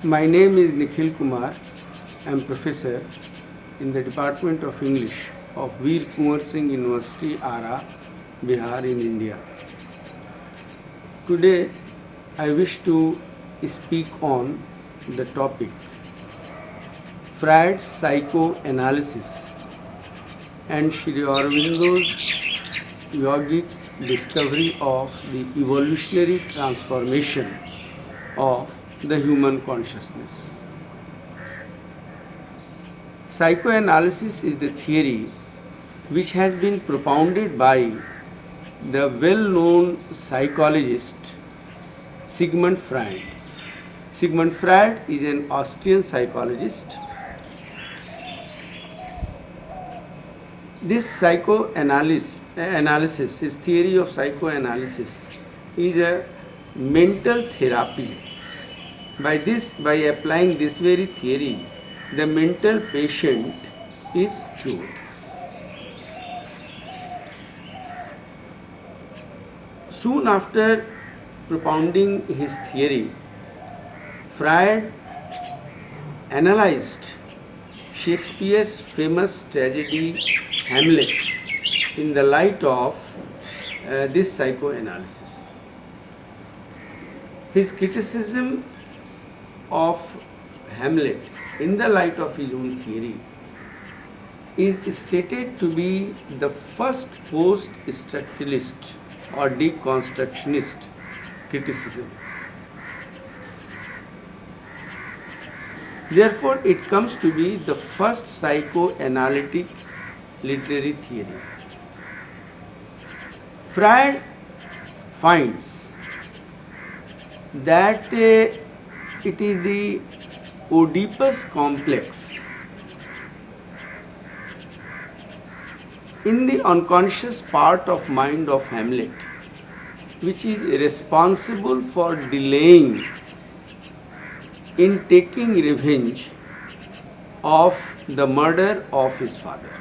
My name is Nikhil Kumar. I am professor in the Department of English of Veer Kunwar Singh University, Ara, Bihar in India. Today I wish to speak on the topic Freud's psychoanalysis and Sri Aurobindo's yogic discovery of the evolutionary transformation of the human consciousness. Psychoanalysis is the theory which has been propounded by the well-known psychologist Sigmund Freud. Sigmund Freud is an Austrian psychologist. This psychoanalysis, his theory of psychoanalysis, is a mental therapy. By applying this very theory, the mental patient is cured. Soon after propounding his theory, Freud analyzed Shakespeare's famous tragedy Hamlet in the light of this psychoanalysis. His criticism of Hamlet in the light of his own theory is stated to be the first post-structuralist or deconstructionist criticism. Therefore, it comes to be the first psychoanalytic literary theory. Freud finds that it is the Oedipus complex in the unconscious part of mind of Hamlet which is responsible for delaying in taking revenge of the murder of his father.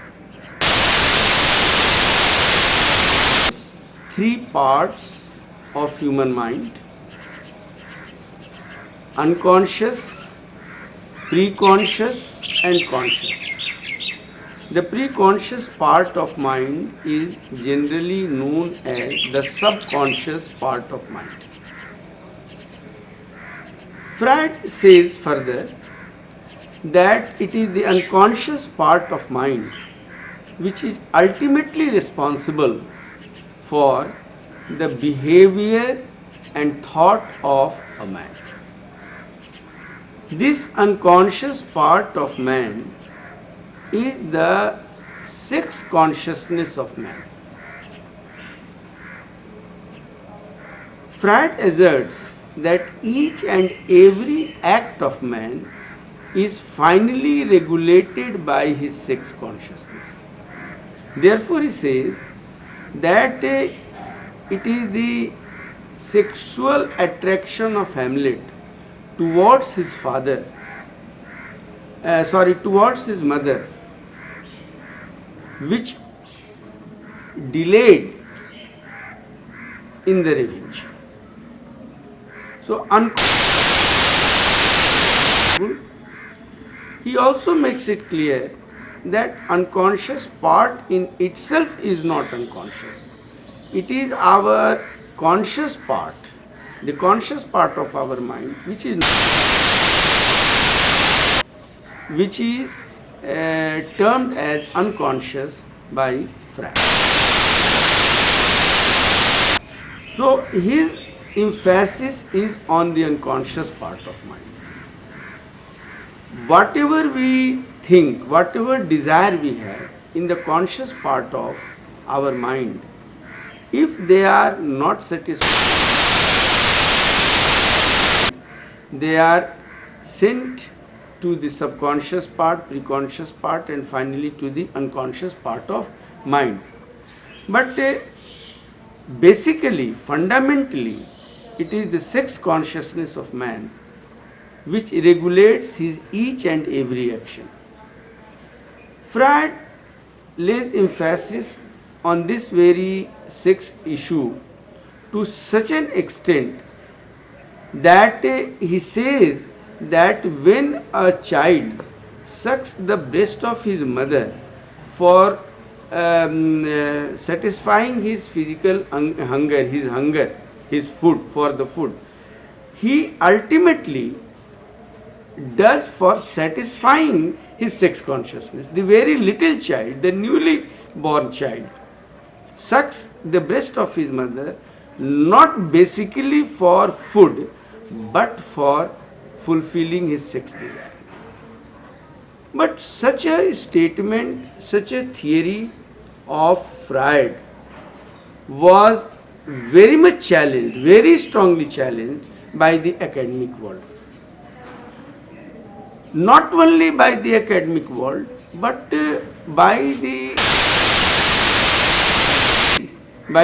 Three parts of human mind: unconscious, preconscious and conscious. The preconscious part of mind is generally known as the subconscious part of mind. Freud says further that it is the unconscious part of mind which is ultimately responsible for the behavior and thought of a man. This unconscious part of man is the sixth consciousness of man. Freud asserts that each and every act of man is finally regulated by his sixth consciousness. Therefore, he says that it is the sexual attraction of Hamlet towards his towards his mother, which delayed in the revenge. So, he also makes it clear that unconscious part in itself is not unconscious. It is our conscious part, the conscious part of our mind, which is termed as unconscious by Freud. So his emphasis is on the unconscious part of mind. Whatever we think, whatever desire we have in the conscious part of our mind, if they are not satisfied, they are sent to the subconscious part, preconscious part and finally to the unconscious part of mind. But basically, fundamentally, it is the sixth consciousness of man which regulates his each and every action. Freud lays emphasis on this very sixth issue to such an extent that he says that when a child sucks the breast of his mother for satisfying his physical hunger, his food, for the food, he ultimately does for satisfying his sex consciousness. The very little child, the newly born child, sucks the breast of his mother not basically for food but for fulfilling his sex desire. But such a statement, such a theory of Freud was very much challenged, very strongly challenged by the academic world. Not only by the academic world, but by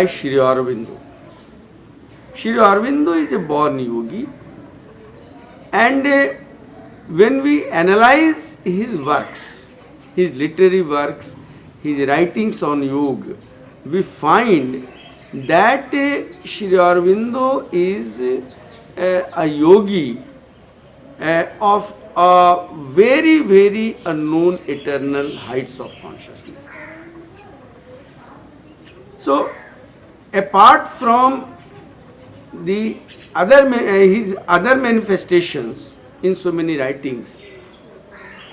Sri Aurobindo. Sri Aurobindo is a born yogi, and when we analyze his works, his literary works, his writings on yoga, we find that Sri Aurobindo is a yogi of very, very unknown eternal heights of consciousness. So, apart from the his other manifestations in so many writings,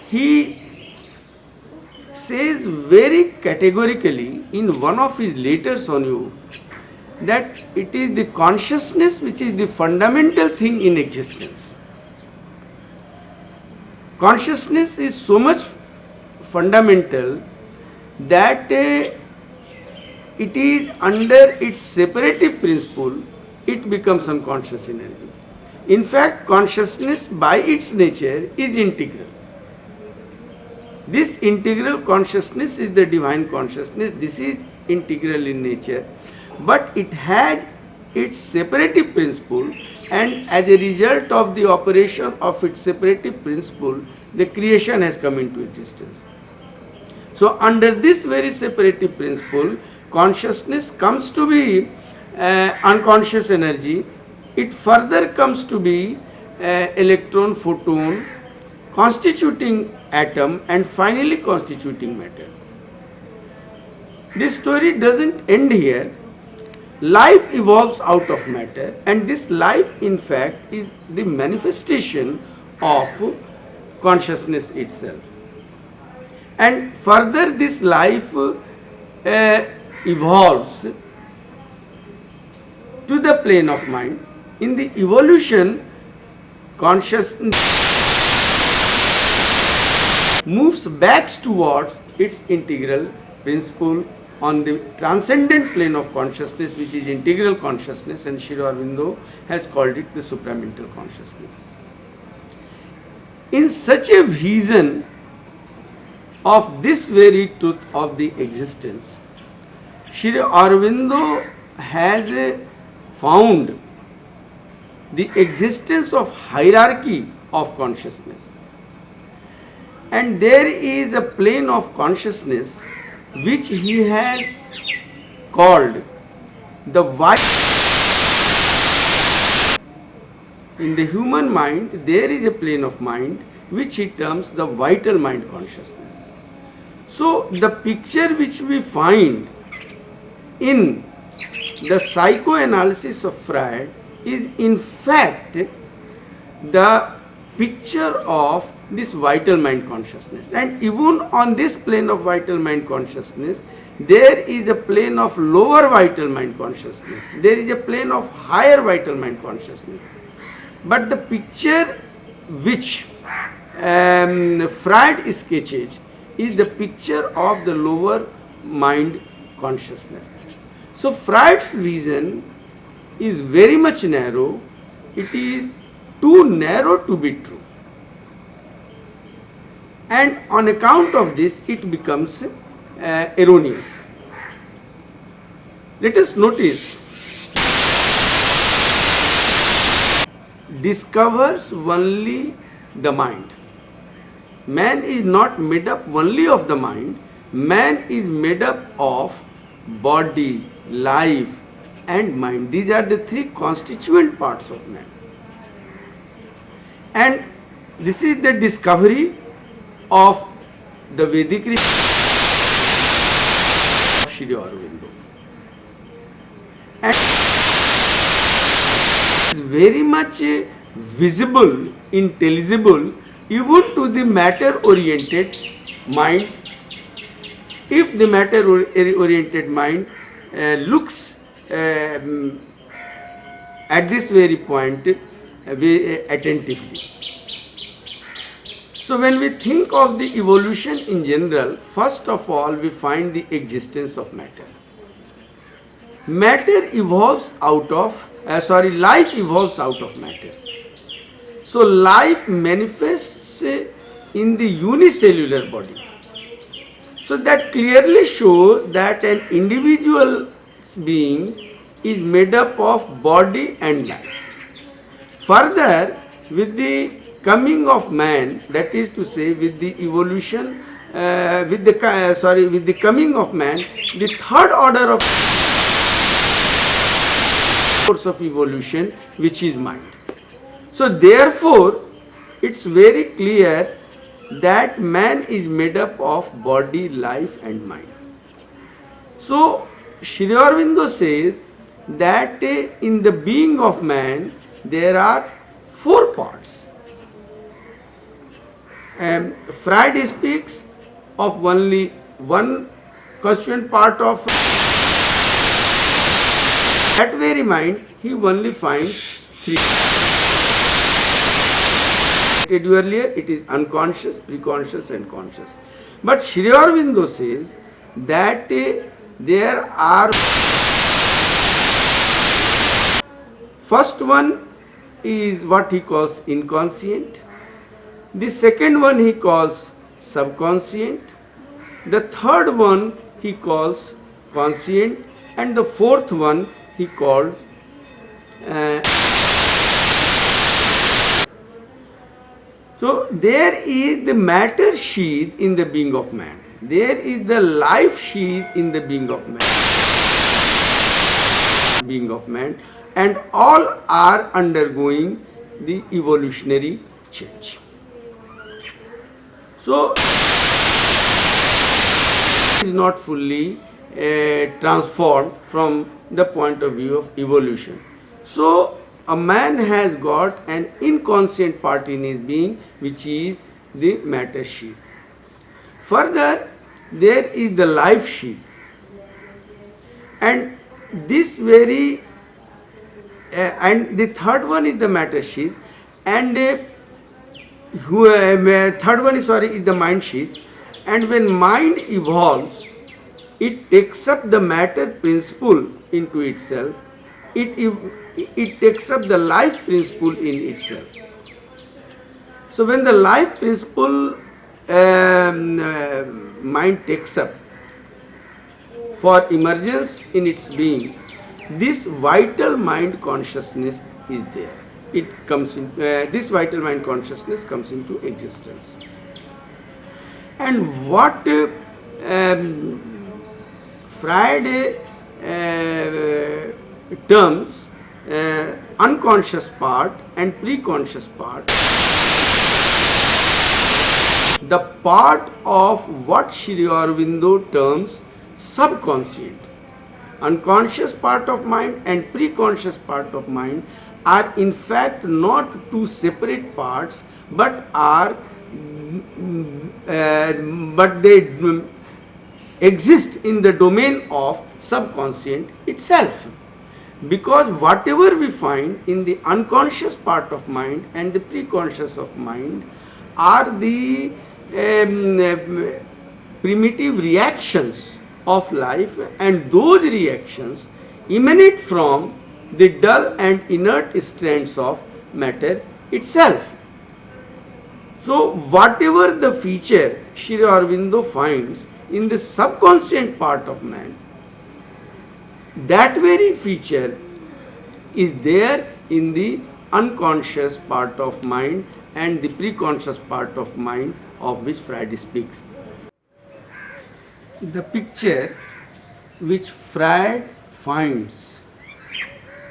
he says very categorically in one of his letters on you that it is the consciousness which is the fundamental thing in existence. Consciousness is so much fundamental that it is under its separative principle, it becomes unconscious energy. In fact, consciousness by its nature is integral. This integral consciousness is the divine consciousness. This is integral in nature, but it has its separative principle, and as a result of the operation of its separative principle, the creation has come into existence. So under this very separative principle, consciousness comes to be unconscious energy. It further comes to be electron, photon, constituting atom, and finally constituting matter. This story doesn't end here. Life evolves out of matter, and this life in fact is the manifestation of consciousness itself. And further this life evolves to the plane of mind. In the evolution, consciousness moves back towards its integral principle on the transcendent plane of consciousness, which is integral consciousness, and Sri Aurobindo has called it the supramental consciousness. In such a vision of this very truth of the existence, Sri Aurobindo has found the existence of hierarchy of consciousness. And there is a plane of consciousness which he has called the vital. In the human mind, there is a plane of mind which he terms the vital mind consciousness. So, the picture which we find in the psychoanalysis of Freud is in fact the picture of this vital mind consciousness. And even on this plane of vital mind consciousness, there is a plane of lower vital mind consciousness. There is a plane of higher vital mind consciousness. But the picture which Freud sketches is the picture of the lower mind consciousness. So Freud's vision is very much narrow. It is too narrow to be true. And on account of this, it becomes erroneous. Let us notice, discovers only the mind. Man is not made up only of the mind. Man is made up of body, life, and mind. These are the three constituent parts of man. And This is the discovery of the Vedic of Sri Aurobindo. And very much visible, intelligible even to the matter oriented mind. If the matter oriented mind looks at this very point attentively. So when we think of the evolution in general, first of all we find the existence of matter. Matter evolves out of life evolves out of matter. So life manifests in the unicellular body. So that clearly shows that an individual's being is made up of body and life. Further, with the coming of man, that is to say, with the evolution, with the coming of man, the third order of force of evolution, which is mind. So therefore, it's very clear that man is made up of body, life and mind. So Sri Aurobindo says that in the being of man there are four parts. Freud speaks of only one constituent part of that very mind. He only finds three. Earlier, it is unconscious, preconscious and conscious. But Sri Aurobindo says that there are, first one is what he calls inconscient, the second one he calls subconscient, the third one he calls conscient, and the fourth one he calls so there is the matter sheath in the being of man. There is the life sheath in the being of man. And all are undergoing the evolutionary change. So is not fully transformed from the point of view of evolution. So a man has got an inconscient part in his being, which is the matter sheath. Further, there is the life sheath, and this very and the third one is the matter sheath, and third one is the mind sheath. And when mind evolves, it takes up the matter principle into itself. It takes up the life principle in itself. So when the life principle mind takes up for emergence in its being, this vital mind consciousness is there. It comes in. This vital mind consciousness comes into existence. And what Freud terms unconscious part and preconscious part, the part of what Sri Aurobindo terms subconscient. Unconscious part of mind and preconscious part of mind are in fact not two separate parts, but they exist in the domain of subconscient itself. Because whatever we find in the unconscious part of mind and the preconscious of mind are the primitive reactions of life, and those reactions emanate from the dull and inert strands of matter itself. So whatever the feature Sri Aurobindo finds in the subconscient part of man, that very feature is there in the unconscious part of mind and the preconscious part of mind, of which Freud speaks. The picture which Freud finds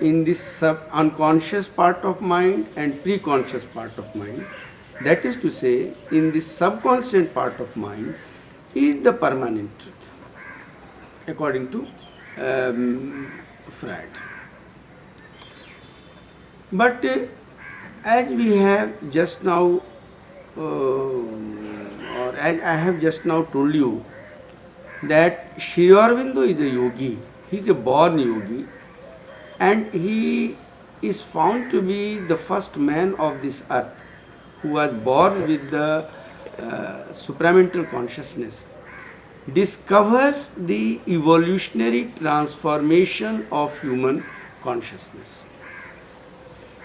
in this unconscious part of mind and preconscious part of mind That is to say, in the subconscious part of mind is the permanent truth, according to Freud. But as we have just now, or as I have just now told you, that Sri Aurobindo is a yogi, he is a born yogi, and he is found to be the first man of this earth who was born with the supramental consciousness, discovers the evolutionary transformation of human consciousness.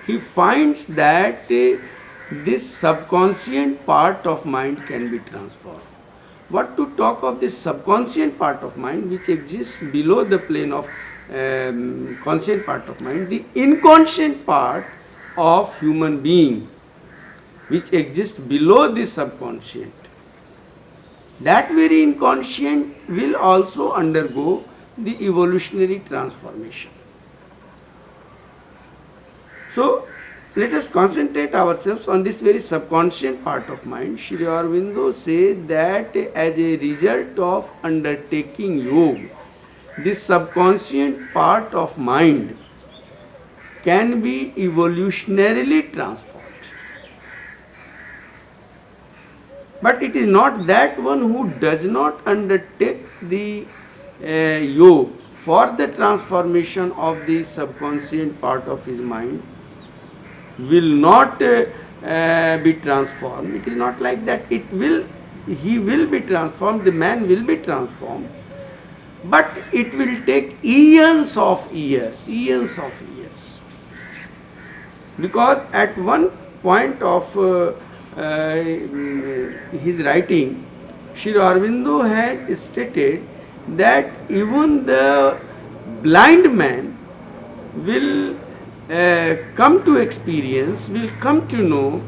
He finds that this subconscious part of mind can be transformed. What to talk of this subconscious part of mind which exists below the plane of conscious part of mind, the inconscient part of human being which exists below the subconscious. That very inconscient will also undergo the evolutionary transformation. So, let us concentrate ourselves on this very subconscious part of mind. Sri Aurobindo says that as a result of undertaking yoga, this subconscious part of mind can be evolutionarily transformed. But it is not that one who does not undertake the yoga for the transformation of the subconscious part of his mind will not be transformed. It is not like that. He will be transformed, the man will be transformed, but it will take eons of years. Because at one point of his writing, Sri Aurobindo has stated that even the blind man will come to experience, will come to know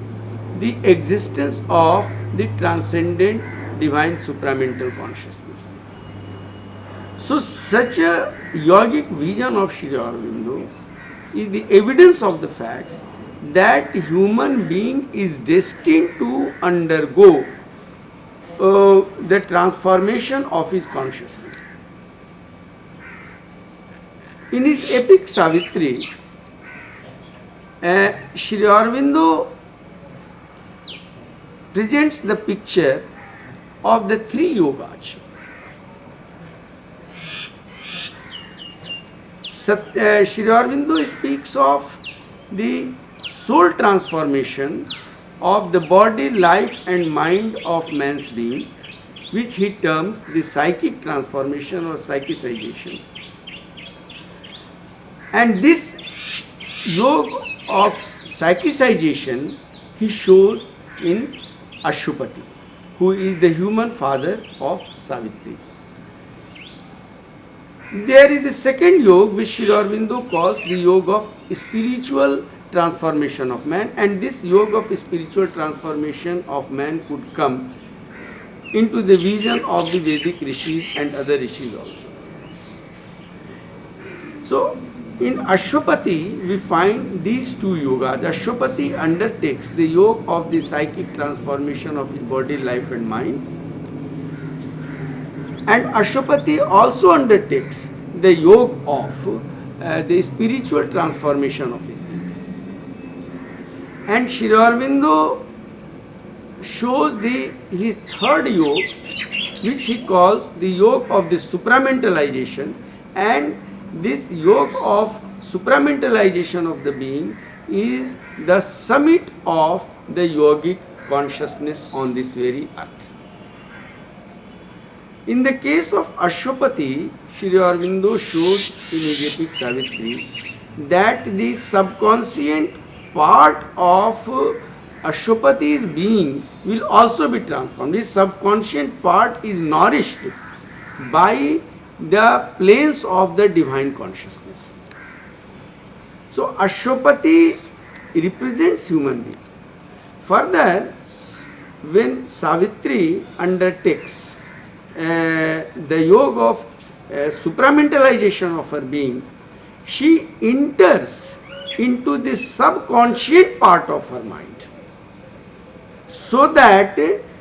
the existence of the transcendent divine supramental consciousness. So such a yogic vision of Sri Aurobindo is the evidence of the fact that human being is destined to undergo the transformation of his consciousness. In his epic Savitri, Sri Aurobindo presents the picture of the three yogas. Sri Aurobindo speaks of the soul transformation of the body, life and mind of man's being, which he terms the psychic transformation or psychicization. And this yoga of psychicization he shows in Ashupati, who is the human father of Savitri. There is the second yoga which Sri Aurobindo calls the yoga of spiritual transformation of man, and this yoga of spiritual transformation of man could come into the vision of the Vedic rishis and other rishis also. So, in Ashwapati, we find these two yogas. Ashwapati undertakes the yoga of the psychic transformation of his body, life and mind. And Ashwapati also undertakes the yoga of the spiritual transformation of his being. And Sri Aurobindo shows his third yoga, which he calls the yoga of the supramentalization, and this yoga of supramentalization of the being is the summit of the yogic consciousness on this very earth. In the case of Ashwapati, Sri Aurobindo shows in his epic Savitri that the subconscious part of Ashwapati's being will also be transformed. His subconscious part is nourished by the planes of the divine consciousness. So Ashwapati represents human being. Further, when Savitri undertakes the yoga of supramentalization of her being, she enters into the subconscious part of her mind. so that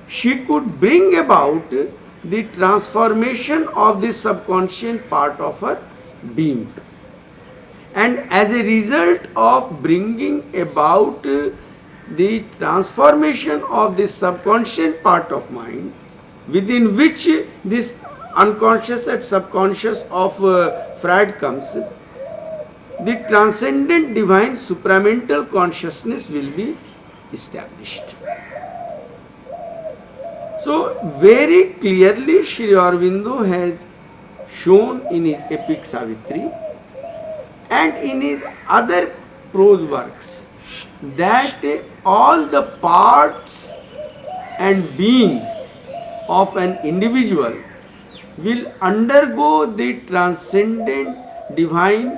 she could bring about the transformation of the subconscious part of her being. And as a result of bringing about the transformation of the subconscious part of mind, within which this unconscious and subconscious of Freud comes, the transcendent divine supramental consciousness will be established. So very clearly Sri Aurobindo has shown in his epic Savitri and in his other prose works that all the parts and beings of an individual will undergo the transcendent divine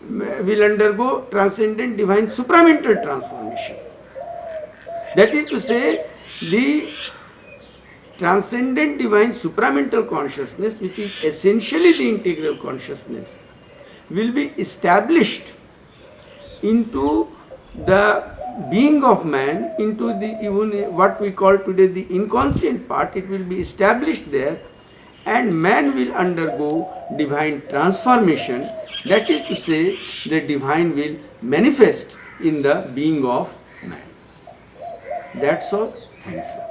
will undergo transcendent divine supramental transformation. That is to say, the transcendent divine supramental consciousness, which is essentially the integral consciousness, will be established into the being of man, into the even what we call today the inconscient part. It will be established there, and man will undergo divine transformation. That is to say, the divine will manifest in the being of man. That's all. Thank you.